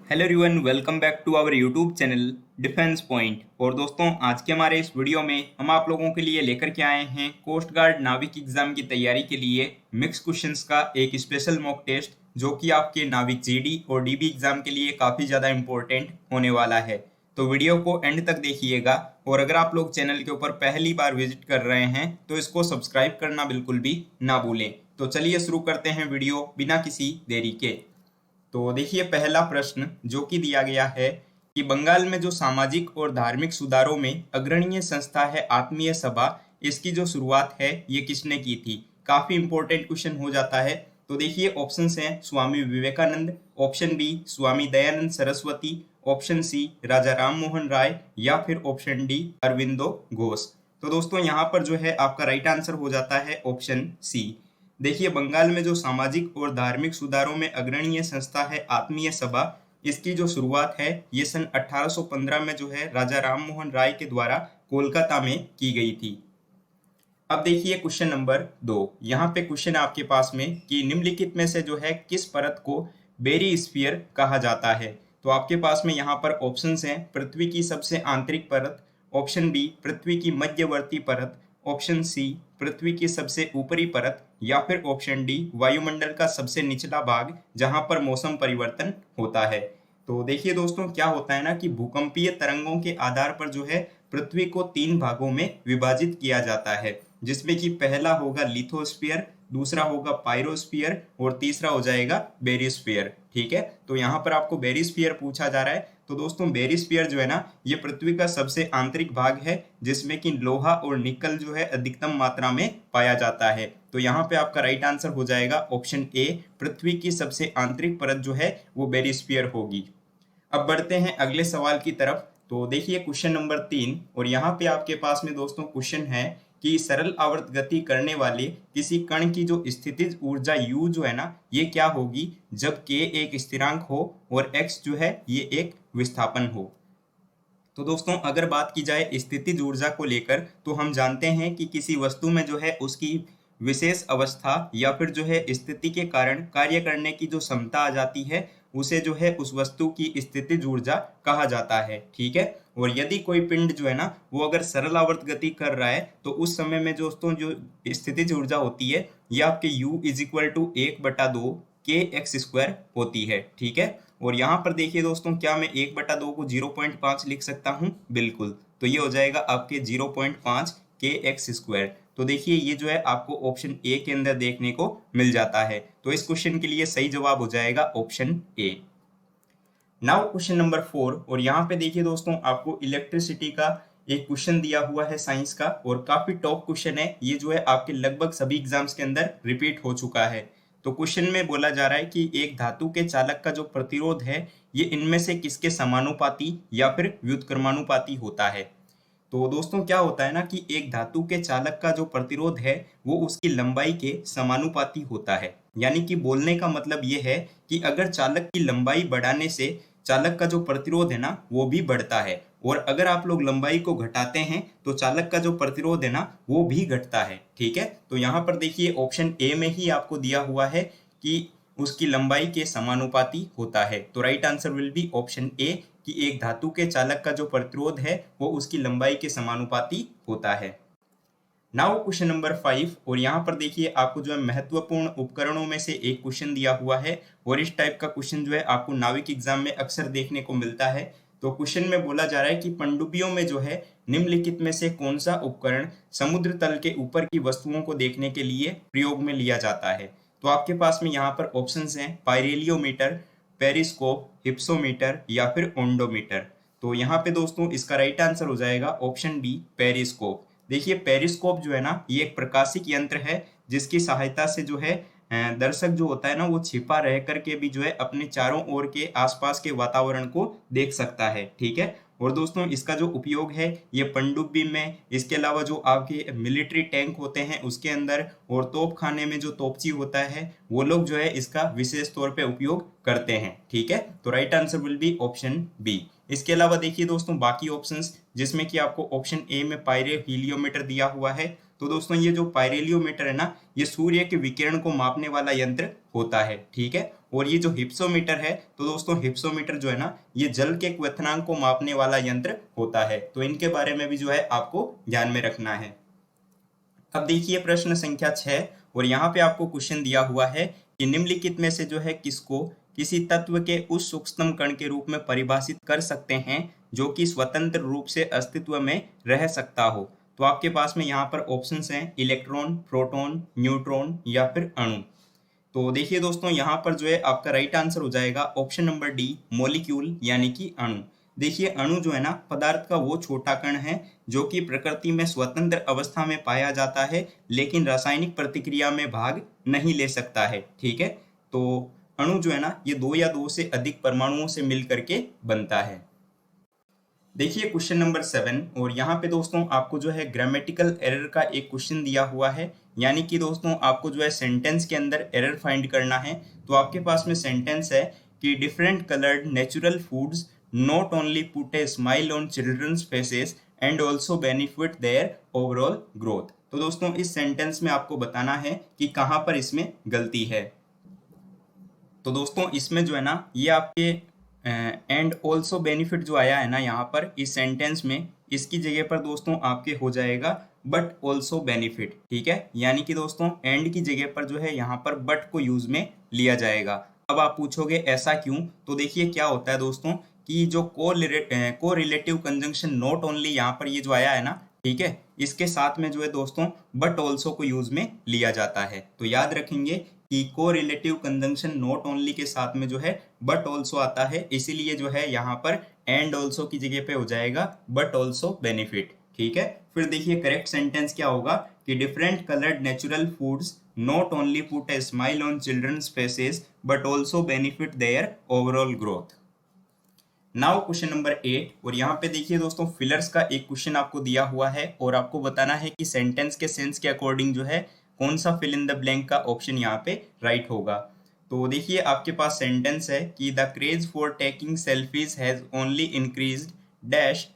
Hello everyone, welcome back to our YouTube channel Defence Point. और दोस्तों, आज के हमारे इस वीडियो में हम आप लोगों के लिए लेकर के आए हैं कोस्ट गार्ड नाविक एग्जाम की तैयारी के लिए मिक्स क्वेश्चंस का एक स्पेशल मॉक टेस्ट, जो कि आपके नाविक जीडी और डीबी एग्जाम के लिए काफ़ी ज़्यादा इंपॉर्टेंट होने वाला है। तो वीडियो को एंड तक देखिएगा, और अगर आप लोग चैनल के ऊपर पहली बार विजिट कर रहे हैं तो इसको सब्सक्राइब करना बिल्कुल भी ना भूलें। तो चलिए शुरू करते हैं वीडियो बिना किसी देरी के। तो देखिए, पहला प्रश्न जो कि दिया गया है कि बंगाल में जो सामाजिक और धार्मिक सुधारों में अग्रणीय संस्था है आत्मीय सभा, इसकी जो शुरुआत है ये किसने की थी। काफी इंपॉर्टेंट क्वेश्चन हो जाता है। तो देखिए, ऑप्शंस हैं Swami Vivekananda, option B Swami Dayanand Saraswati, option C राजा राम मोहन राय, या फिर ऑप्शन डी अरविंदो घोष। तो दोस्तों, यहाँ पर जो है आपका राइट आंसर हो जाता है ऑप्शन सी। देखिए, बंगाल में जो सामाजिक और धार्मिक सुधारों में अग्रणीय संस्था है आत्मीय सभा, इसकी जो शुरुआत है ये सन 1815 में जो है राजा राम मोहन राय के द्वारा कोलकाता में की गई थी। अब देखिए क्वेश्चन नंबर 2। यहाँ पे क्वेश्चन है आपके पास में कि निम्नलिखित में से जो है किस परत को बेरी स्फीयर कहा जाता है। तो आपके पास में यहाँ पर ऑप्शंस हैं पृथ्वी की सबसे आंतरिक परत, ऑप्शन बी पृथ्वी की मध्यवर्ती परत, ऑप्शन सी पृथ्वी की सबसे ऊपरी परत, या फिर ऑप्शन डी वायुमंडल का सबसे निचला भाग जहां पर मौसम परिवर्तन होता है। तो देखिए दोस्तों, क्या होता है ना कि भूकंपीय तरंगों के आधार पर जो है पृथ्वी को 3 भागों में विभाजित किया जाता है, जिसमें कि पहला होगा लिथोस्फीयर, दूसरा होगा पायरोस्फीयर, और तीसरा हो जाएगा बेरिस्फीयर। ठीक है, तो यहाँ पर आपको बेरिस्फीयर पूछा जा रहा है। तो दोस्तों, बेरिस्फीयर जो है ना ये पृथ्वी का सबसे आंतरिक भाग है, जिसमें कि लोहा और निकल जो है अधिकतम मात्रा में पाया जाता है। तो यहाँ पे आपका राइट आंसर हो जाएगा ऑप्शन ए, पृथ्वी की सबसे आंतरिक परत जो है वो बेरिस्फीयर होगी। अब बढ़ते हैं अगले सवाल की तरफ। तो देखिए क्वेश्चन नंबर 3, और यहाँ पे आपके पास में दोस्तों क्वेश्चन है कि सरल आवर्त गति करने वाले किसी कण की जो स्थितिज ऊर्जा U जो है ना ये क्या होगी जब K एक स्थिरांक हो और X जो है ये एक विस्थापन हो। तो दोस्तों, अगर बात की जाए स्थितिज ऊर्जा को लेकर, तो हम जानते हैं कि किसी वस्तु में जो है उसकी विशेष अवस्था या फिर जो है स्थिति के कारण कार्य करने की जो क्षमता आ जाती है उसे जो है उस वस्तु की स्थितिज ऊर्जा कहा जाता है। ठीक है, और यदि कोई पिंड जो है ना वो अगर सरल आवर्त गति कर रहा है तो उस समय में दोस्तों जो स्थितिज ऊर्जा होती है ये आपके U is equal to 1/2 kx² होती है। ठीक है, और यहाँ पर देखिए दोस्तों, क्या मैं 1/2 को 0.5 लिख सकता हूँ? बिल्कुल। तो ये हो जाएगा आपके 0.5 kx²। तो देखिए ये जो है आपको ऑप्शन ए के अंदर देखने को मिल जाता है। तो इस क्वेश्चन के लिए सही जवाब हो जाएगा option A. Now question number 4, और यहाँ पे देखिए दोस्तों आपको इलेक्ट्रिसिटी का एक क्वेश्चन दिया हुआ है साइंस का, और काफी टॉप क्वेश्चन है ये, जो है आपके लगभग सभी एग्जाम्स के अंदर रिपीट हो चुका है। तो क्वेश्चन में बोला जा रहा है कि एक धातु के चालक का जो प्रतिरोध है ये इनमें से किसके समानुपाती या फिर व्युत्क्रमानुपाती होता है। तो दोस्तों, क्या होता है ना कि एक धातु के चालक का जो प्रतिरोध है वो उसकी लंबाई के समानुपाती होता है। यानी कि बोलने का मतलब ये है कि अगर चालक की लंबाई बढ़ाने से चालक का जो प्रतिरोध है ना वो भी बढ़ता है, और अगर आप लोग लंबाई को घटाते हैं तो चालक का जो प्रतिरोध है ना वो भी घटता है। ठीक है, तो यहाँ पर देखिए ऑप्शन ए में ही आपको दिया हुआ है कि उसकी लंबाई के समानुपाती होता है। तो right answer will be option A, कि एक धातु के चालक का जो प्रतिरोध है वो उसकी लंबाई के समानुपाती होता है। नाउ क्वेश्चन नंबर 5, और यहाँ पर देखिए आपको जो है महत्वपूर्ण उपकरणों में से एक क्वेश्चन दिया हुआ है, और इस टाइप का क्वेश्चन जो है आपको नाविक एग्जाम में अक्सर देखने को मिलता है। तो क्वेश्चन में बोला जा रहा है कि पनडुब्बियों में जो है निम्नलिखित में से कौन सा उपकरण समुद्र तल के ऊपर की वस्तुओं को देखने के लिए प्रयोग में लिया जाता है। तो आपके पास में यहाँ पर ऑप्शंस हैं पायरेलियोमीटर, पेरिस्कोप, हिप्सोमीटर, या फिर ओंडोमीटर। तो यहाँ पे दोस्तों इसका राइट आंसर हो जाएगा ऑप्शन बी पेरिस्कोप। देखिए, पेरिस्कोप जो है ना ये एक प्रकाशिक यंत्र है जिसकी सहायता से जो है दर्शक जो होता है ना वो छिपा रह करके भी जो है अपने चारों ओर के आसपास के वातावरण को देख सकता है। ठीक है, और दोस्तों इसका जो उपयोग है ये पनडुब्बी में, इसके अलावा जो आपके मिलिट्री टैंक होते हैं उसके अंदर, और तोप खाने में जो तोपची होता है वो लोग जो है इसका विशेष तौर पे उपयोग करते हैं। ठीक है, तो right answer will be option B. इसके अलावा देखिए दोस्तों बाकी ऑप्शंस, जिसमें कि आपको ऑप्शन ए में पायरेलियोमीटर दिया हुआ है। तो दोस्तों ये जो पायरेलियोमीटर है ना ये सूर्य के विकिरण को मापने वाला यंत्र होता है। ठीक है, और ये जो हिप्सोमीटर है, तो दोस्तों हिप्सोमीटर जो है ना, ये जल के क्वथनांक को मापने वाला यंत्र होता है। तो इनके बारे में भी जो है आपको ध्यान में रखना है। अब देखिए प्रश्न संख्या 6, और यहाँ पे आपको क्वेश्चन दिया हुआ है कि निम्नलिखित में से जो है किसको किसी तत्व के उस सूक्ष्म कण के रूप में परिभाषित कर सकते हैं जो कि स्वतंत्र रूप से अस्तित्व में रह सकता हो। तो आपके पास में यहाँ पर ऑप्शंस हैं इलेक्ट्रॉन, प्रोटॉन, न्यूट्रॉन या फिर अणु। तो देखिए दोस्तों, यहाँ पर जो है आपका राइट आंसर हो जाएगा ऑप्शन नंबर डी, मॉलिक्यूल यानी कि अणु। देखिए अणु जो है ना, पदार्थ का वो छोटा कण है जो कि प्रकृति में स्वतंत्र अवस्था में पाया जाता है, लेकिन रासायनिक प्रतिक्रिया में भाग नहीं ले सकता है। ठीक है, तो अणु जो है ना, ये दो या दो से अधिक परमाणुओं से मिल करके बनता है। देखिए क्वेश्चन नंबर 7, और यहाँ पे दोस्तों आपको जो है ग्रामेटिकल एरर का एक क्वेश्चन दिया हुआ है, यानी कि दोस्तों आपको जो है सेंटेंस के अंदर एरर फाइंड करना है। तो आपके पास में सेंटेंस है कि different coloured natural foods not only put a smile on children's faces and also benefit their overall growth. तो दोस्तों इस सेंटेंस में आपको बताना है कि कहाँ पर इसमें गलती है। तो दोस्तों इसमें जो है ना, ये आपके एंड ऑल्सो बेनिफिट जो आया है ना यहाँ पर इस सेंटेंस में, इसकी जगह पर दोस्तों आपके हो जाएगा बट ऑल्सो बेनिफिट। ठीक है, यानी कि दोस्तों एंड की जगह पर जो है यहाँ पर बट को यूज में लिया जाएगा। अब आप पूछोगे ऐसा क्यों, तो देखिए क्या होता है दोस्तों कि जो को रिलेटिव कंजंक्शन नॉट ओनली यहाँ पर ये जो आया है ना, ठीक है, इसके साथ में जो है दोस्तों बट ऑल्सो को यूज में लिया जाता है। तो याद रखेंगे कि को रिलेटिव कंजंक्शन नॉट ओनली के साथ में जो है बट ऑल्सो आता है, इसीलिए जो है यहाँ पर एंड ऑल्सो की जगह पे हो जाएगा बट ऑल्सो बेनिफिट। ठीक है, फिर देखिए करेक्ट सेंटेंस क्या होगा कि different coloured natural foods not only put a smile on children's faces but also benefit their overall growth. Now question number 8, और यहाँ पे देखिए दोस्तों फिलर्स का एक क्वेश्चन आपको दिया हुआ है और आपको बताना है कि सेंटेंस के सेंस के अकॉर्डिंग जो है कौन सा फिल इन द ब्लैंक का ऑप्शन यहाँ पे राइट होगा। तो देखिए आपके पास सेंटेंस है कि the craze for taking selfies has only increased dash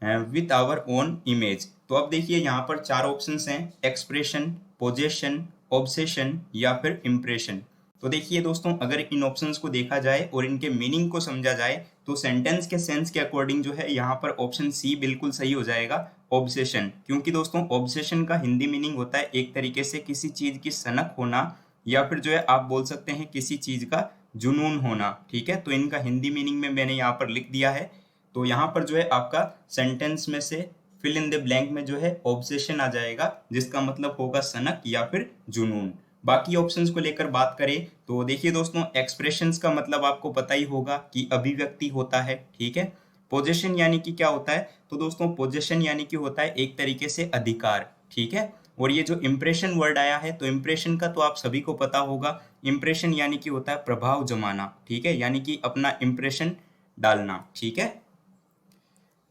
with our own image. तो अब देखिए यहाँ पर चार ऑप्शंस हैं, एक्सप्रेशन, पोजेशन, ऑब्सेशन या फिर इम्प्रेशन। तो देखिए दोस्तों अगर इन ऑप्शंस को देखा जाए और इनके मीनिंग को समझा जाए तो सेंटेंस के सेंस के अकॉर्डिंग जो है यहाँ पर ऑप्शन सी बिल्कुल सही हो जाएगा, ऑब्सेशन। क्योंकि दोस्तों ऑब्सेशन का हिंदी मीनिंग होता है एक तरीके से किसी चीज की सनक होना, या फिर जो है आप बोल सकते हैं किसी चीज का जुनून होना। ठीक है, तो इनका हिंदी मीनिंग में मैंने यहाँ पर लिख दिया है। तो यहाँ पर जो है आपका सेंटेंस में से फिल इन द ब्लैंक में जो है ऑब्सेशन आ जाएगा, जिसका मतलब होगा सनक या फिर जुनून। बाकी ऑप्शंस को लेकर बात करें तो देखिए दोस्तों एक्सप्रेशंस का मतलब आपको पता ही होगा कि अभिव्यक्ति होता है। ठीक है, पोजेशन यानी कि क्या होता है, तो दोस्तों पोजेशन यानी कि होता है एक तरीके से अधिकार। ठीक है, और ये जो इम्प्रेशन वर्ड आया है, तो इम्प्रेशन का तो आप सभी को पता होगा, इम्प्रेशन यानी कि होता है प्रभाव जमाना। ठीक है, यानी कि अपना इम्प्रेशन डालना। ठीक है,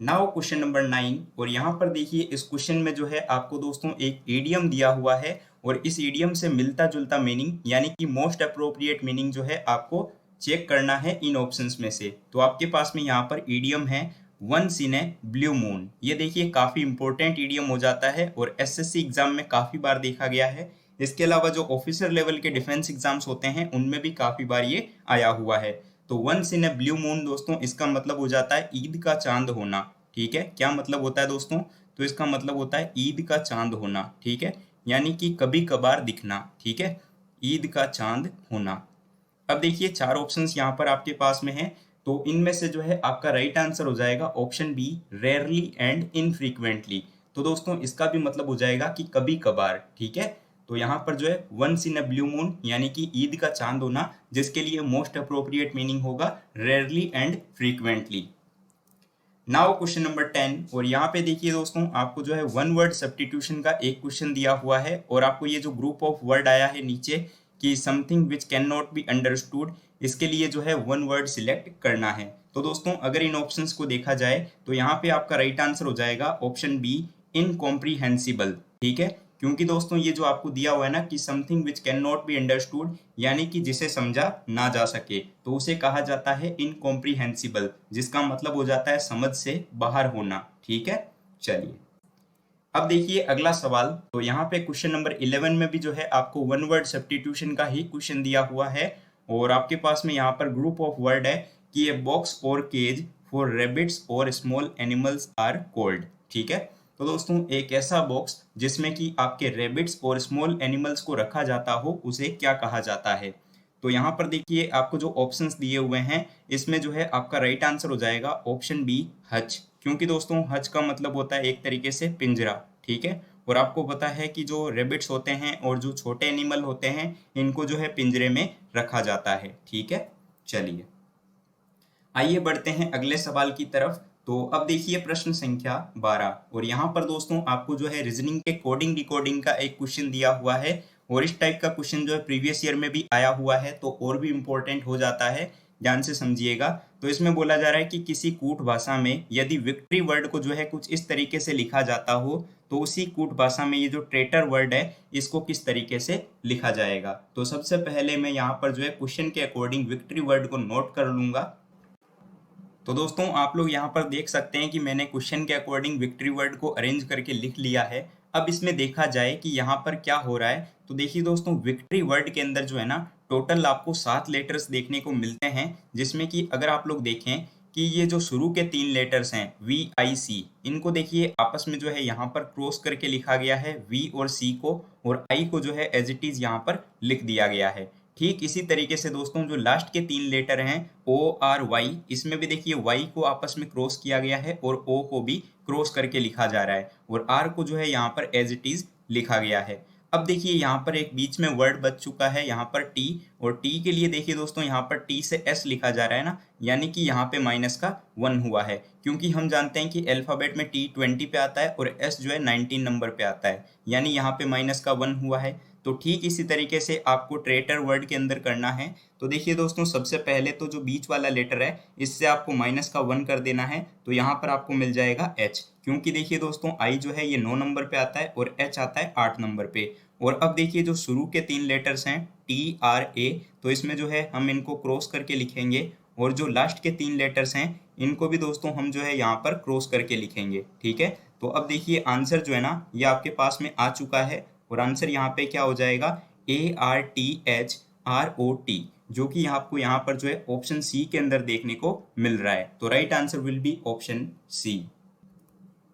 नाउ क्वेश्चन नंबर 9, और यहाँ पर देखिए इस क्वेश्चन में जो है आपको दोस्तों एक ईडियम दिया हुआ है और इस ईडियम से मिलता जुलता मीनिंग यानी कि मोस्ट अप्रोप्रिएट मीनिंग जो है आपको चेक करना है इन ऑप्शंस में से। तो आपके पास में यहाँ पर ईडियम है once in a blue moon. ये देखिए काफी इंपॉर्टेंट ईडियम हो जाता है और एसएससी एग्जाम में काफी बार देखा गया है। इसके अलावा जो ऑफिसर लेवल के डिफेंस एग्जाम्स होते हैं उनमें भी काफी बार ये आया हुआ है। तो once in a blue moon दोस्तों इसका मतलब हो जाता है ईद का चांद होना। ठीक है, क्या मतलब होता है दोस्तों, तो इसका मतलब होता है ईद का चांद होना। ठीक है, यानी कि कभी कभार दिखना। ठीक है, ईद का चांद होना। अब देखिए चार ऑप्शंस यहाँ पर आपके पास में है, तो इनमें से जो है आपका राइट आंसर हो जाएगा option B, rarely and infrequently. तो दोस्तों इसका भी मतलब हो जाएगा कि कभी कभार। ठीक है, तो यहाँ पर जो है once in a blue moon यानी कि ईद का चांद होना, जिसके लिए मोस्ट अप्रोप्रिएट मीनिंग होगा rarely and frequently. Now question number 10, और यहाँ पे देखिए दोस्तों आपको जो है वन वर्ड सब्स्टिट्यूशन का एक क्वेश्चन दिया हुआ है और आपको ये जो ग्रुप ऑफ वर्ड आया है नीचे कि something which can not be understood, इसके लिए जो है वन वर्ड सिलेक्ट करना है। तो दोस्तों अगर इन ऑप्शंस को देखा जाए तो यहाँ पे आपका राइट आंसर हो जाएगा ऑप्शन बी, इनकॉम्प्रीहेंसिबल। ठीक है, क्योंकि दोस्तों ये जो आपको दिया हुआ है ना कि something which can not be understood यानी कि जिसे समझा ना जा सके, तो उसे कहा जाता है इनकॉम्प्रीहेंसिबल, जिसका मतलब हो जाता है समझ से बाहर होना। ठीक है, चलिए अब देखिए अगला सवाल। तो यहाँ पे क्वेश्चन नंबर 11 में भी जो है आपको वन वर्ड सब्स्टिट्यूशन का ही क्वेश्चन दिया हुआ है और आपके पास में यहाँ पर ग्रुप ऑफ वर्ड है कि ए बॉक्स और केज फॉर रेबिट्स और स्मॉल एनिमल्स आर कॉल्ड। ठीक है, तो दोस्तों एक ऐसा बॉक्स जिसमें कि आपके रेबिट्स और स्मॉल एनिमल्स को रखा जाता हो उसे क्या कहा जाता है। तो यहाँ पर देखिए आपको जो ऑप्शंस दिए हुए हैं इसमें जो है आपका राइट आंसर हो जाएगा ऑप्शन बी हच, क्योंकि दोस्तों हच का मतलब होता है एक तरीके से पिंजरा। ठीक है, और आपको पता है कि जो रेबिट्स होते हैं और जो छोटे एनिमल होते हैं इनको जो है पिंजरे में रखा जाता है। ठीक है, चलिए आइए बढ़ते हैं अगले सवाल की तरफ। तो अब देखिए प्रश्न संख्या 12, और यहाँ पर दोस्तों आपको जो है रीजनिंग के कोडिंग डिकोडिंग का एक क्वेश्चन दिया हुआ है, और इस टाइप का क्वेश्चन जो है प्रीवियस ईयर में भी आया हुआ है तो और भी इम्पोर्टेंट हो जाता है, ध्यान से समझिएगा। तो इसमें बोला जा रहा है कि किसी कूट भाषा में यदि विक्ट्री वर्ड को जो है कुछ इस तरीके से लिखा जाता हो तो उसी कूट भाषा में ये जो ट्रेटर वर्ड है इसको किस तरीके से लिखा जाएगा। तो सबसे पहले मैं यहाँ पर जो है क्वेश्चन के अकॉर्डिंग विक्ट्री वर्ड को नोट कर लूंगा। तो दोस्तों आप लोग यहाँ पर देख सकते हैं कि मैंने क्वेश्चन के अकॉर्डिंग विक्ट्री वर्ड को अरेंज करके लिख लिया है। अब इसमें देखा जाए कि यहाँ पर क्या हो रहा है, तो देखिए दोस्तों विक्ट्री वर्ड के अंदर जो है ना टोटल आपको 7 लेटर्स देखने को मिलते हैं, जिसमें कि अगर आप लोग देखें कि ये जो शुरू के 3 लेटर्स हैं VIC, इनको देखिए आपस में जो है यहाँ पर क्रॉस करके लिखा गया है V और C को, और I को जो है एज इट इज यहाँ पर लिख दिया गया है। ठीक इसी तरीके से दोस्तों जो लास्ट के 3 लेटर हैं ORY, इसमें भी देखिए Y को आपस में क्रॉस किया गया है और O को भी क्रॉस करके लिखा जा रहा है, और R को जो है यहाँ पर एज इट इज लिखा गया है। अब देखिए यहाँ पर एक बीच में वर्ड बच चुका है यहाँ पर T, और T के लिए देखिए दोस्तों यहाँ पर T से S लिखा जा रहा है ना, यानी कि यहाँ पे माइनस का 1 हुआ है, क्योंकि हम जानते हैं कि अल्फाबेट में T 20 पे आता है और S जो है 19 नंबर पे आता है, यानी यहाँ पे माइनस का 1 हुआ है। तो ठीक इसी तरीके से आपको ट्रेटर वर्ड के अंदर करना है। तो देखिए दोस्तों सबसे पहले तो जो बीच वाला लेटर है इससे आपको माइनस का 1 कर देना है, तो यहाँ पर आपको मिल जाएगा H, क्योंकि देखिए दोस्तों I जो है ये 9 नंबर पे आता है और H आता है 8 नंबर पे। और अब देखिए जो शुरू के 3 लेटर्स हैं TRA, तो इसमें जो है हम इनको क्रॉस करके लिखेंगे, और जो लास्ट के 3 लेटर्स हैं इनको भी दोस्तों हम जो है यहाँ पर क्रॉस करके लिखेंगे। ठीक है, तो अब देखिए आंसर जो है ना ये आपके पास में आ चुका है, और आंसर यहाँ पे क्या हो जाएगा ARTHROT, जो कि आपको यहाँ पर जो है ऑप्शन सी के अंदर देखने को मिल रहा है। तो right answer will be option C.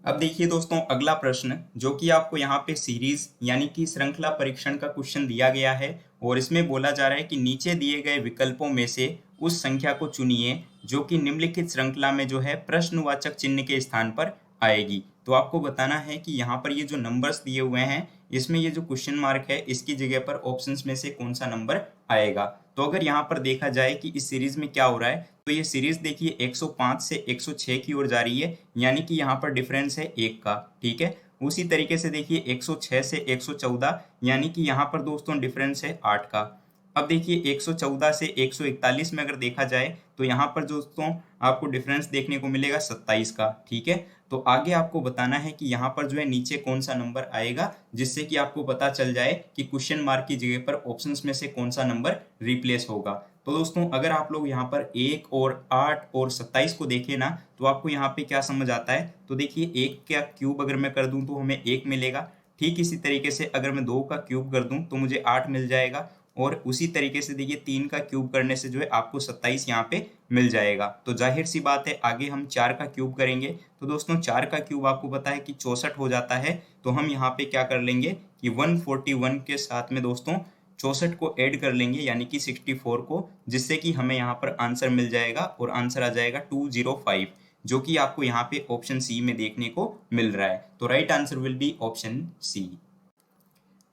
अब देखिए दोस्तों अगला प्रश्न, जो कि आपको यहाँ पे सीरीज यानी कि श्रृंखला परीक्षण का क्वेश्चन दिया गया है, और इसमें बोला जा रहा है कि नीचे दिए गए विकल्पों में से उस संख्या को चुनिए जो कि निम्नलिखित श्रृंखला में जो है प्रश्नवाचक चिन्ह के स्थान पर आएगी। तो आपको बताना है कि यहाँ पर ये जो नंबर्स दिए हुए हैं इसमें ये जो क्वेश्चन मार्क है इसकी जगह पर ऑप्शंस में से कौन सा नंबर आएगा। तो अगर यहाँ पर देखा जाए कि इस सीरीज में क्या हो रहा है, तो ये सीरीज देखिए 105 से 106 की ओर जा रही है, यानी कि यहाँ पर डिफरेंस है 1 का। ठीक है, उसी तरीके से देखिए 106 से 114, यानी कि यहाँ पर दोस्तों डिफरेंस है 8 का। अब देखिए 114 से 141 में अगर देखा जाए तो यहाँ पर दोस्तों आपको डिफरेंस देखने को मिलेगा 27 का। ठीक है, तो आगे आपको बताना है कि यहाँ पर जो है नीचे कौन सा नंबर आएगा, जिससे कि आपको पता चल जाए कि क्वेश्चन मार्क की जगह पर ऑप्शंस में से कौन सा नंबर रिप्लेस होगा। तो दोस्तों अगर आप लोग यहाँ पर 1 और 8 और 27 को देखें ना, तो आपको यहाँ पे क्या समझ आता है। तो देखिए 1 का क्यूब अगर मैं कर दूं तो हमें 1 मिलेगा, ठीक इसी तरीके से अगर मैं 2 का क्यूब कर दूं तो मुझे 8 मिल जाएगा, और उसी तरीके से देखिए 3 का क्यूब करने से जो है आपको 27 यहाँ पे मिल जाएगा। तो जाहिर सी बात है आगे हम 4 का क्यूब करेंगे, तो दोस्तों 4 का क्यूब आपको पता है कि 64 हो जाता है। तो हम यहाँ पे क्या कर लेंगे कि 141 के साथ में दोस्तों 64 को ऐड कर लेंगे, यानी कि 64 को, जिससे कि हमें यहाँ पर आंसर मिल जाएगा, और आंसर आ जाएगा 205, जो कि आपको यहाँ पे ऑप्शन सी में देखने को मिल रहा है। तो right answer will be option C.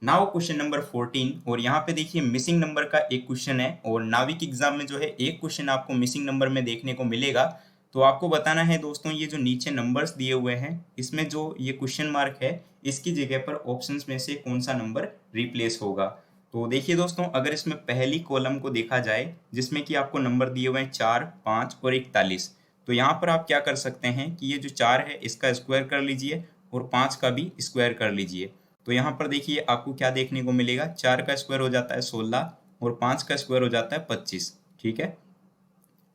Now question number 14, और यहाँ पे देखिए मिसिंग नंबर का एक क्वेश्चन है, और नाविक एग्जाम में जो है एक क्वेश्चन आपको मिसिंग नंबर में देखने को मिलेगा। तो आपको बताना है दोस्तों ये जो नीचे नंबर्स दिए हुए हैं इसमें जो ये क्वेश्चन मार्क है इसकी जगह पर ऑप्शंस में से कौन सा नंबर रिप्लेस होगा। तो देखिए दोस्तों अगर इसमें पहली कॉलम को देखा जाए जिसमें कि आपको नंबर दिए हुए हैं 4, 5 और 41, तो यहाँ पर आप क्या कर सकते हैं कि ये जो 4 है इसका स्क्वायर कर लीजिए और 5 का भी स्क्वायर कर लीजिए। तो यहाँ पर देखिए आपको क्या देखने को मिलेगा, 4 का स्क्वायर हो जाता है 16 और 5 का स्क्वायर हो जाता है 25। ठीक है,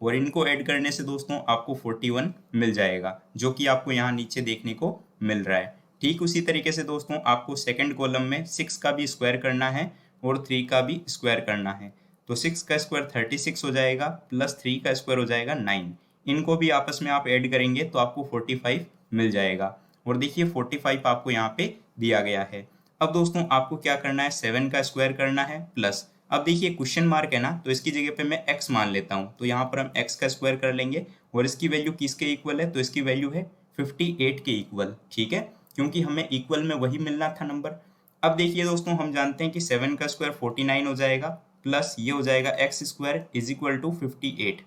और इनको ऐड करने से दोस्तों आपको 41 मिल जाएगा, जो कि आपको यहाँ नीचे देखने को मिल रहा है। ठीक उसी तरीके से दोस्तों आपको सेकंड कॉलम में 6 का भी स्क्वायर करना है और 3 का भी स्क्वायर करना है। तो 6 का स्क्वायर 36 हो जाएगा, प्लस 3 का स्क्वायर हो जाएगा 9। इनको भी आपस में आप ऐड करेंगे तो आपको 45 मिल जाएगा। और देखिए 45 आपको यहाँ पे दिया गया है। अब दोस्तों आपको क्या करना है, 7 का स्क्वायर करना है, प्लस अब देखिए क्वेश्चन मार्क है ना, तो इसकी जगह पे मैं x मान लेता हूँ, तो यहाँ पर हम x का स्क्वायर कर लेंगे और इसकी वैल्यू किसके इक्वल है, तो इसकी वैल्यू है 58 के इक्वल, ठीक है, क्योंकि हमें इक्वल में वही मिलना था नंबर। अब देखिए दोस्तों हम जानते हैं कि 7 का स्क्वायर 49 हो जाएगा, प्लस ये हो जाएगा X square is equal to 58।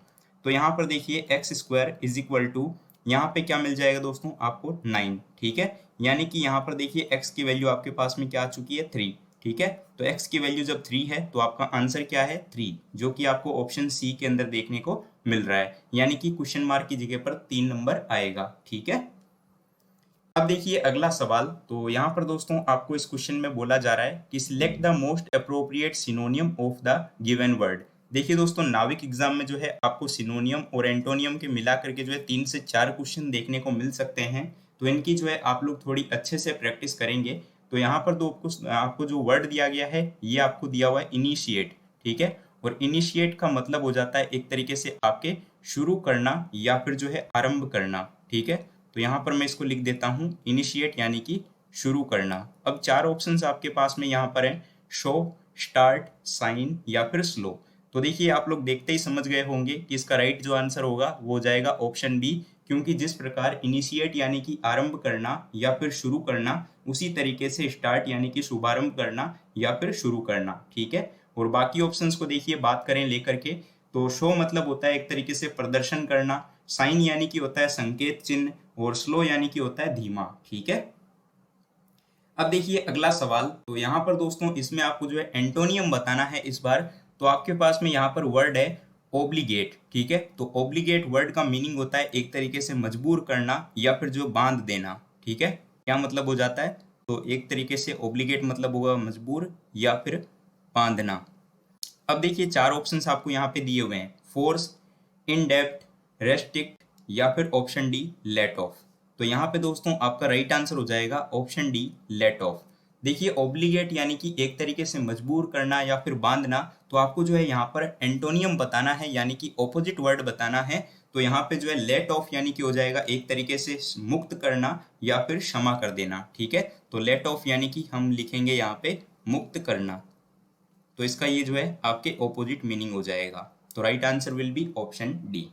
तो यहाँ पर देखिए X square is equal to, यहाँ पे क्या मिल जाएगा दोस्तों आपको 9, ठीक है, यानी कि यहाँ पर देखिए x की वैल्यू आपके पास में क्या आ चुकी है 3, ठीक है। तो x की वैल्यू जब 3 है तो आपका आंसर क्या है 3, जो कि आपको ऑप्शन सी के अंदर देखने को मिल रहा है, यानी कि क्वेश्चन मार्क की जगह पर 3 नंबर आएगा, ठीक है। अब देखिए अगला सवाल, तो यहाँ पर दोस्तों आपको इस क्वेश्चन में बोला जा रहा है कि select the most appropriate सिनोनियम of the given word. देखिए दोस्तों नाविक एग्जाम में जो है आपको सिनोनियम और एंटोनियम के मिला करके जो है 3 से 4 क्वेश्चन देखने को मिल सकते हैं, तो इनकी जो है आप लोग थोड़ी अच्छे से प्रैक्टिस करेंगे। तो यहाँ पर दो आपको जो वर्ड दिया गया है ये आपको दिया हुआ है इनिशिएट, ठीक है, और इनिशिएट का मतलब हो जाता है एक तरीके से आपके शुरू करना या फिर जो है आरंभ करना, ठीक है। तो यहाँ पर मैं इसको लिख देता हूँ इनिशिएट यानी कि शुरू करना। अब 4 ऑप्शंस आपके पास में यहाँ पर है, शो, स्टार्ट, साइन या फिर स्लो। तो देखिए आप लोग देखते ही समझ गए होंगे कि इसका राइट जो आंसर होगा वो हो जाएगा ऑप्शन बी, क्योंकि जिस प्रकार इनिशिएट यानी कि आरंभ करना या फिर शुरू करना, उसी तरीके से स्टार्ट यानी कि शुभारंभ करना या फिर शुरू करना, ठीक है। और बाकी ऑप्शंस को देखिए बात करें लेकर के, तो शो मतलब होता है एक तरीके से प्रदर्शन करना, साइन यानी कि होता है संकेत चिन्ह, और स्लो यानी कि होता है धीमा, ठीक है। अब देखिए अगला सवाल, तो यहाँ पर दोस्तों इसमें आपको जो है एंटोनियम बताना है इस बार। तो आपके पास में यहाँ पर वर्ड है ओब्लिगेट, ठीक है। तो ओब्लिगेट वर्ड का मीनिंग होता है एक तरीके से मजबूर करना या फिर जो बांध देना, ठीक है। क्या मतलब हो जाता है, तो एक तरीके से ओब्लिगेट मतलब होगा मजबूर या फिर बांधना। अब देखिए 4 ऑप्शंस आपको यहाँ पे दिए हुए हैं, फोर्स, इनडेप्थ, रेस्ट्रिक्ट या फिर ऑप्शन डी लेट ऑफ। तो यहाँ पे दोस्तों आपका राइट आंसर हो जाएगा ऑप्शन डी लेट ऑफ। देखिए ऑब्लिगेट यानी कि एक तरीके से मजबूर करना या फिर बांधना, तो आपको जो है यहाँ पर एंटोनियम बताना है यानी कि ऑपोजिट वर्ड बताना है। तो यहाँ पे जो है लेट ऑफ यानी कि हो जाएगा एक तरीके से मुक्त करना या फिर क्षमा कर देना, ठीक है। तो लेट ऑफ यानी कि हम लिखेंगे यहाँ पे मुक्त करना, तो इसका ये जो है आपके ऑपोजिट मीनिंग हो जाएगा। तो right answer will be option D.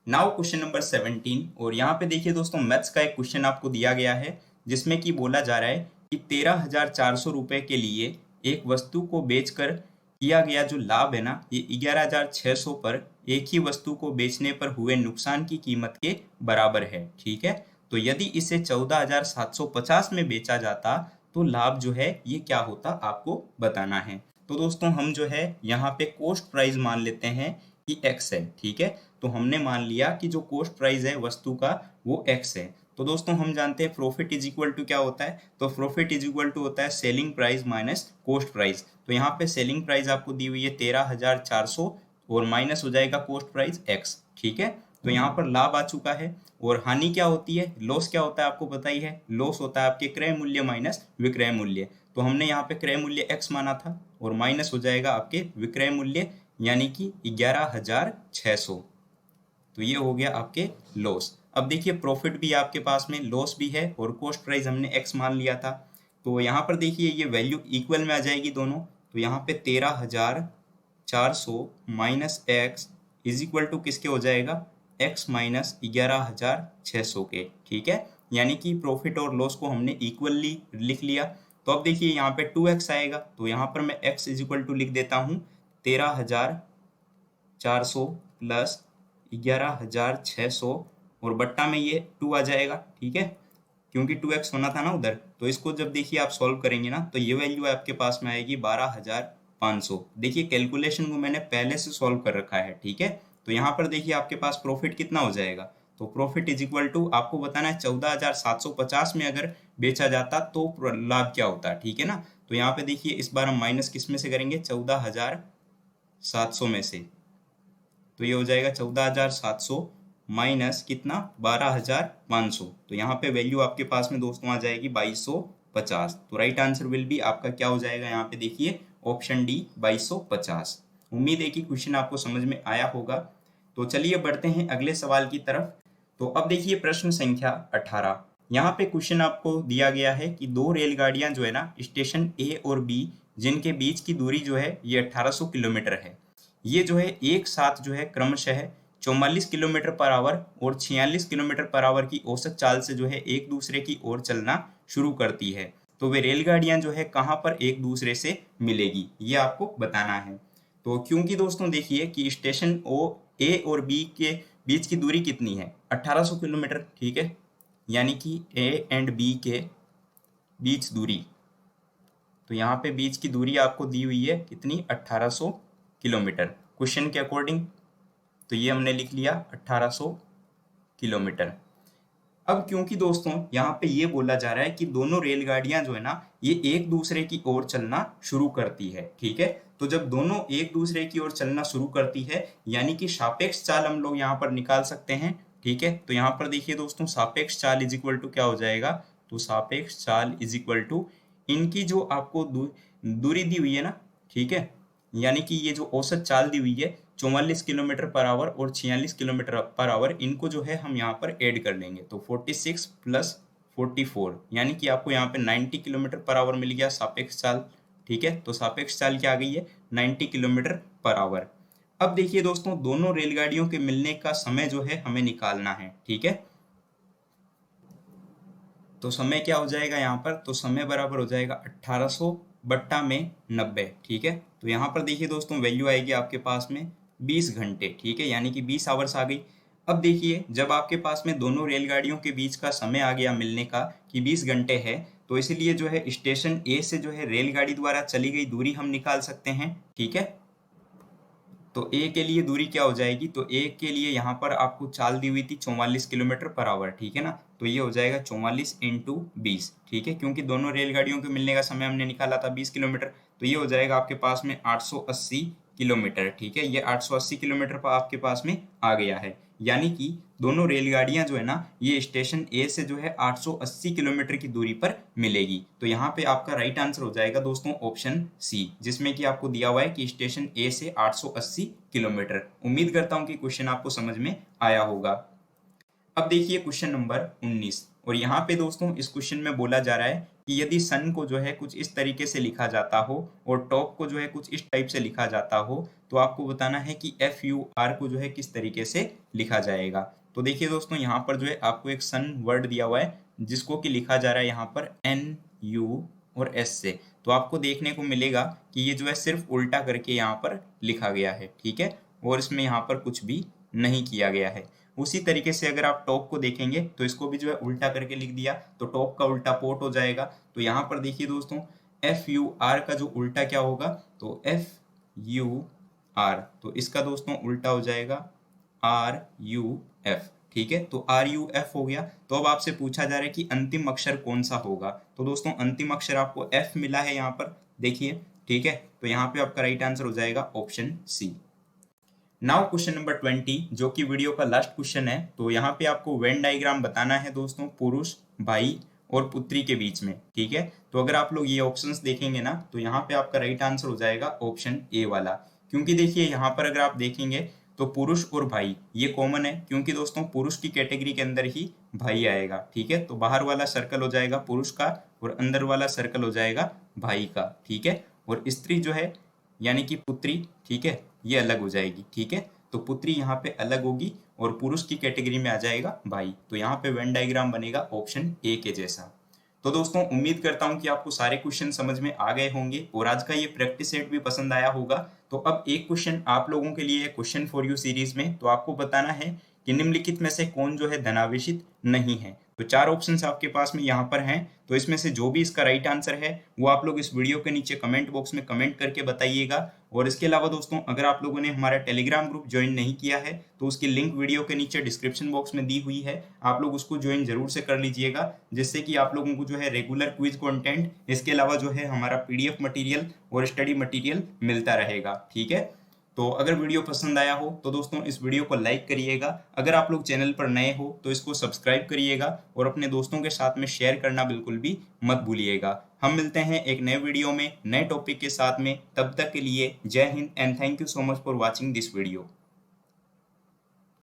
Now question number 17, और यहाँ पे देखिए दोस्तों मैथ्स का एक क्वेश्चन आपको दिया गया है, जिसमें कि बोला जा रहा है कि 13,400 रुपए के लिए एक वस्तु को बेचकर किया गया जो लाभ है ना, ये 11,600 पर एक ही वस्तु को बेचने पर हुए नुकसान की कीमत के बराबर है, ठीक है। तो यदि इसे 14,750 में बेचा जाता तो लाभ जो है ये क्या होता आपको बताना है। तो दोस्तों हम जो है यहाँ पे कोस्ट प्राइस मान लेते हैं कि x है, ठीक है। तो हमने मान लिया कि जो कोस्ट प्राइस है वस्तु का वो x है। तो दोस्तों हम जानते हैं प्रॉफिट इज इक्वल टू क्या होता है, तो प्रॉफिट इज इक्वल टू होता है selling price minus coast price. तो यहाँ पे सेलिंग प्राइस आपको दी हुई है 13,400 और माइनस हो जाएगा कोस्ट प्राइस x, ठीक है। तो यहाँ पर लाभ आ चुका है, और हानि क्या होती है, लॉस क्या होता है आपको पता ही है, लॉस होता है आपके क्रय मूल्य माइनस विक्रय मूल्य। तो हमने यहाँ पे क्रय मूल्य x माना था और माइनस हो जाएगा आपके विक्रय मूल्य यानी कि 11,600। तो ये हो गया आपके लॉस। अब देखिए प्रॉफिट भी आपके पास में, लॉस भी है और कॉस्ट प्राइस हमने x मान लिया था। तो यहाँ पर देखिए ये वैल्यू इक्वल में आ जाएगी दोनों। तो यहाँ पे 13,400 minus X is equal to किसके हो जाएगा, x माइनस 11,600 के, ठीक है। यानी कि प्रॉफिट और लॉस को हमने इक्वली लिख लिया। तो अब देखिए यहाँ पे 2x आएगा, तो यहाँ पर मैं x इज इक्वल टू लिख देता हूँ 13,400 प्लस 11,600 और बट्टा में ये 2 आ जाएगा, ठीक है, क्योंकि 2x होना था ना उधर। तो इसको जब देखिए आप सॉल्व करेंगे ना, तो ये वैल्यू आपके पास में आएगी 12,500। देखिए कैलकुलेशन को मैंने पहले से सॉल्व कर रखा है, ठीक है। तो यहाँ पर देखिए आपके पास प्रॉफिट कितना हो जाएगा, तो प्रॉफिट इज इक्वल टू आपको बताना है 14,750 में अगर बेचा जाता तो लाभ क्या होता, ठीक है ना। तो यहाँ पे देखिए इस बार हम माइनस किस में से करेंगे, 14,700 में से। तो ये हो जाएगा 14,700 माइनस कितना, 12,500। तो यहाँ पे वैल्यू आपके पास में दोस्तों आ जाएगी 2250। तो राइट आंसर विल बी आपका क्या हो जाएगा, यहाँ पे देखिए ऑप्शन डी 2250। उम्मीद है कि क्वेश्चन आपको समझ में आया होगा। तो चलिए बढ़ते हैं अगले सवाल की तरफ। तो अब देखिए प्रश्न संख्या 18। यहाँ पे क्वेश्चन आपको दिया गया है कि दो रेलगाड़ियां जो है ना स्टेशन ए और बी जिनके बीच की दूरी जो है ये 1800 किलोमीटर है, ये जो है एक साथ जो है क्रमशः 44 किलोमीटर पर आवर और 46 किलोमीटर पर आवर की औसत चाल से जो है एक दूसरे की ओर चलना शुरू करती है। तो वे रेलगाड़ियां जो है कहाँ पर एक दूसरे से मिलेगी ये आपको बताना है। तो क्योंकि दोस्तों देखिए कि स्टेशन ओ ए और बी के बीच की दूरी कितनी है 1800 किलोमीटर, ठीक है, यानी कि ए एंड बी के बीच दूरी, तो यहाँ पे बीच की दूरी आपको दी हुई है कितनी 1800 किलोमीटर क्वेश्चन के अकॉर्डिंग। तो ये हमने लिख लिया 1800 किलोमीटर। अब क्योंकि दोस्तों यहाँ पे ये बोला जा रहा है कि दोनों रेलगाड़ियां जो है ना ये एक दूसरे की ओर चलना शुरू करती है, ठीक है, तो जब दोनों एक दूसरे की ओर चलना शुरू करती है यानी कि सापेक्ष चाल हम लोग यहाँ पर निकाल सकते हैं, ठीक है। तो यहाँ पर देखिए दोस्तों सापेक्ष चाल इज इक्वल टू क्या हो जाएगा, तो सापेक्ष चाल इज इक्वल टू इनकी जो आपको दूरी दी हुई है ना, ठीक है, यानी कि ये जो औसत चाल दी हुई है 44 किलोमीटर पर आवर और 46 किलोमीटर पर आवर, इनको जो है हम यहाँ पर ऐड कर लेंगे। तो 46 प्लस 44 यानी कि आपको यहाँ पे 90 किलोमीटर पर आवर मिल गया सापेक्ष चाल, ठीक है। तो सापेक्ष चाल क्या आ गई है 90 किलोमीटर पर आवर। अब देखिए दोस्तों दोनों रेलगाड़ियों के मिलने का समय जो है हमें निकालना है, ठीक है। तो समय क्या हो जाएगा यहाँ पर, तो समय बराबर हो जाएगा 1800 बट्टा में 90, ठीक है। तो यहाँ पर देखिए दोस्तों वैल्यू आएगी आपके पास में 20 घंटे, ठीक है, यानी कि 20 आवर्स आ गई। अब देखिए जब आपके पास में दोनों रेलगाड़ियों के बीच का समय आ गया मिलने का कि 20 घंटे है, तो इसलिए जो है स्टेशन ए से जो है रेलगाड़ी द्वारा चली गई दूरी हम निकाल सकते हैं, ठीक है। तो ए के लिए दूरी क्या हो जाएगी, तो ए के लिए यहाँ पर आपको चाल दी हुई थी 44 किलोमीटर पर आवर, ठीक है ना। तो ये हो जाएगा 44 इंटू 20, ठीक है, क्योंकि दोनों रेलगाड़ियों के मिलने का समय हमने निकाला था 20 किलोमीटर, तो ये हो जाएगा आपके पास में 880 किलोमीटर, ठीक है। ये 880 किलोमीटर पर आपके पास में आ गया है, यानी कि दोनों रेलगाड़ियां जो है ना ये स्टेशन ए से जो है 880 किलोमीटर की दूरी पर मिलेगी। तो यहाँ पे आपका राइट आंसर हो जाएगा दोस्तों ऑप्शन सी, जिसमें कि आपको दिया हुआ है कि स्टेशन ए से 880 किलोमीटर। उम्मीद करता हूँ कि क्वेश्चन आपको समझ में आया होगा। अब देखिए क्वेश्चन नंबर 19, और यहाँ पे दोस्तों इस क्वेश्चन में बोला जा रहा है कि यदि सन को जो है कुछ इस तरीके से लिखा जाता हो और टॉप को जो है कुछ इस टाइप से लिखा जाता हो, तो आपको बताना है कि FUR को जो है किस तरीके से लिखा जाएगा। तो देखिए दोस्तों यहाँ पर जो है आपको एक सन वर्ड दिया हुआ है जिसको कि लिखा जा रहा है यहाँ पर NU और S से, तो आपको देखने को मिलेगा कि ये जो है सिर्फ उल्टा करके यहाँ पर लिखा गया है, ठीक है, और इसमें यहाँ पर कुछ भी नहीं किया गया है। उसी तरीके से अगर आप टॉप को देखेंगे तो इसको भी जो है उल्टा करके लिख दिया तो टॉप का उल्टा पोर्ट हो जाएगा। तो यहाँ पर देखिए दोस्तों FUR का जो उल्टा क्या होगा, तो FUR, तो इसका दोस्तों उल्टा हो जाएगा RUF, ठीक है। तो RUF हो गया। तो अब आपसे पूछा जा रहा है कि अंतिम अक्षर कौन सा होगा, तो दोस्तों अंतिम अक्षर आपको F मिला है यहाँ पर, देखिए, ठीक है। तो यहाँ पे आपका राइट आंसर हो जाएगा option C. Now question number 20 जो कि वीडियो का लास्ट क्वेश्चन है। तो यहाँ पे आपको वेन डायग्राम बताना है दोस्तों पुरुष, भाई और पुत्री के बीच में, ठीक है। तो अगर आप लोग ये ऑप्शंस देखेंगे ना तो यहाँ पे आपका राइट आंसर हो जाएगा ऑप्शन ए वाला, क्योंकि देखिए यहाँ पर अगर आप देखेंगे तो पुरुष और भाई ये कॉमन है, क्योंकि दोस्तों पुरुष की कैटेगरी के अंदर ही भाई आएगा, ठीक है। तो बाहर वाला सर्कल हो जाएगा पुरुष का और अंदर वाला सर्कल हो जाएगा भाई का, ठीक है। और स्त्री जो है यानी कि पुत्री, ठीक है, ये अलग हो जाएगी, ठीक है। तो पुत्री यहाँ पे अलग होगी और पुरुष की कैटेगरी में आ जाएगा भाई। तो यहाँ पे वेन डायग्राम बनेगा ऑप्शन ए के जैसा। तो दोस्तों उम्मीद करता हूँ कि आपको सारे क्वेश्चन समझ में आ गए होंगे और आज का ये प्रैक्टिस सेट भी पसंद आया होगा। तो अब एक क्वेश्चन आप लोगों के लिए क्वेश्चन फॉर यू सीरीज में, तो आपको बताना है कि निम्नलिखित में से कौन जो है धनावेशित नहीं है। तो 4 ऑप्शंस आपके पास में यहाँ पर हैं, तो इसमें से जो भी इसका राइट आंसर है वो आप लोग इस वीडियो के नीचे कमेंट बॉक्स में कमेंट करके बताइएगा। और इसके अलावा दोस्तों अगर आप लोगों ने हमारा टेलीग्राम ग्रुप ज्वाइन नहीं किया है तो उसकी लिंक वीडियो के नीचे डिस्क्रिप्शन बॉक्स में दी हुई है, आप लोग उसको ज्वाइन जरूर से कर लीजिएगा, जिससे कि आप लोगों को जो है रेगुलर क्विज कंटेंट, इसके अलावा जो है हमारा PDF मटेरियल और स्टडी मटेरियल मिलता रहेगा, ठीक है। तो अगर वीडियो पसंद आया हो तो दोस्तों इस वीडियो को लाइक करिएगा, अगर आप लोग चैनल पर नए हो तो इसको सब्सक्राइब करिएगा और अपने दोस्तों के साथ में शेयर करना बिल्कुल भी मत भूलिएगा। हम मिलते हैं एक नए वीडियो में नए टॉपिक के साथ में। तब तक के लिए जय Hind and thank you so much for watching this video.